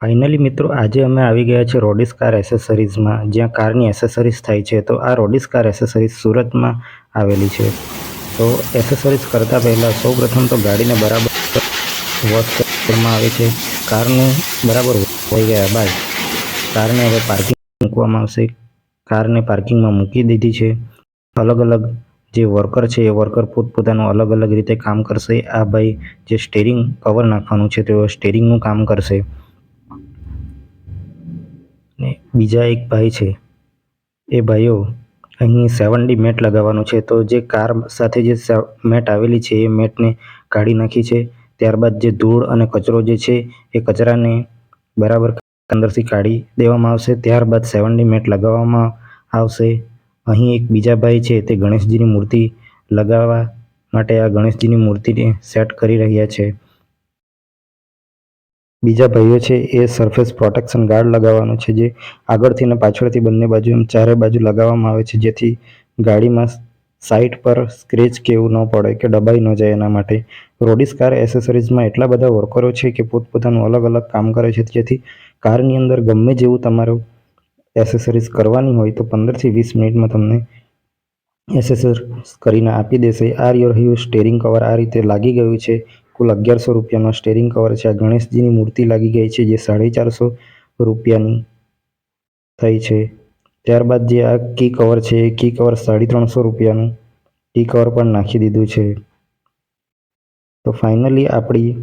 Finally મિત્રો આજે અમે આવી ગયા છે રોડિસ કાર એસેસરીઝમાં, જ્યાં કારની એસેસરીઝ થાય છે. તો આ રોડિસ કાર એસેસરીઝ સુરતમાં આવેલી છે. તો એસેસરીઝ કરતાં પહેલાં સૌપ્રથમ તો ગાડીને બરાબર વોશ કરવામાં આવે છે. કારનું બરાબર થઈ ગયા બાદ કારને હવે પાર્કિંગ મૂકવામાં આવશે. કારને પાર્કિંગમાં મૂકી દીધી છે. અલગ અલગ જે વર્કર છે એ વર્કર પોતપોતાનું અલગ અલગ રીતે કામ કરશે. આ ભાઈ જે સ્ટેરિંગ કવર નાખવાનું છે તેઓ સ્ટેરિંગનું કામ કરશે. ને બીજા એક ભાઈ છે, એ ભાઈઓ અહીં 7D મેટ લગાવવાનું છે. તો જે કાર સાથે જે મેટ આવેલી છે એ મેટને કાઢી નાખી છે. ત્યારબાદ જે ધૂળ અને કચરો જે છે એ કચરાને બરાબર અંદરથી કાઢી દેવામાં આવશે. ત્યારબાદ 7D મેટ લગાવવામાં આવશે. અહીં એક બીજા ભાઈ છે તે ગણેશજીની મૂર્તિ લગાવવા માટે આ ગણેશજીની મૂર્તિને સેટ કરી રહ્યા છે. બીજા ભાઈઓ છે એ સરફેસ પ્રોટેક્શન ગાર્ડ લગાવવાનું છે, જે આગળથી અને પાછળથી બંને બાજુ એમ ચારે બાજુ લગાવવામાં આવે છે, જેથી ગાડીમાં સાઈડ પર સ્ક્રેચ કે એવું ન પડે કે દબાઈ ન જાય. એના માટે રોડિસ કાર એસેસરીઝમાં એટલા બધા વર્કરો છે કે પોતપોતાનું અલગ અલગ કામ કરે છે, જેથી કારની અંદર ગમે જેવું તમારું એસેસરીઝ કરવાની હોય તો 15થી 20 મિનિટમાં તમને એસેસરીઝ કરીને આપી દેશે. આ રહ્યું સ્ટેરિંગ કવર આ રીતે લાગી ગયું છે. કુલ 1100 રૂપિયાનો સ્ટેરિંગ કવર છે. આ ગણેશજીની મૂર્તિ લાગી ગઈ છે, જે 450 રૂપિયાની થઈ છે. ત્યારબાદ જે આ કી કવર છે એ કી કવર 350 રૂપિયાનું કી કવર પણ નાખી દીધું છે. તો ફાઇનલી આપણી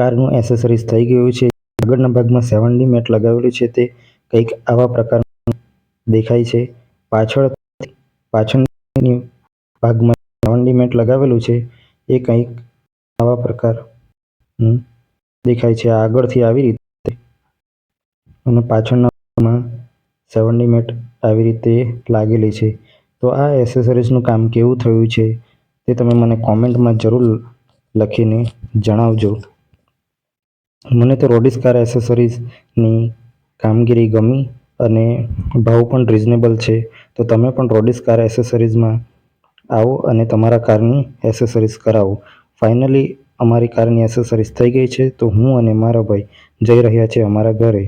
કારનું એસેસરીઝ થઈ ગયું છે. આગળના ભાગમાં 7D મેટ લગાવેલું છે, તે કંઈક આવા પ્રકારનું દેખાય છે. પાછળની ભાગમાં 7D મેટ લગાવેલું છે એ કંઈક આવા પ્રકારનું દેખાય છે. આગળથી આવી રીતે અને પાછળના ભાગમાં 7D મેટ આવી રીતે લાગેલી છે. તો આ એસેસરીઝનું કામ કેવું થયું છે તે તમે મને કોમેન્ટમાં જરૂર લખીને જણાવજો. મને તો રોડિસ કાર એસેસરીઝની કામગીરી ગમી અને ભાવ પણ રિઝનેબલ છે. તો તમે પણ રોડિસ કાર એસેસરીઝમાં આવો અને તમારા કારની એસેસરીઝ કરાવો. ફાઇનલી અમારી કારની એસેસરીઝ થઈ ગઈ છે, તો હું અને મારા ભાઈ જઈ રહ્યા છે અમારા ઘરે.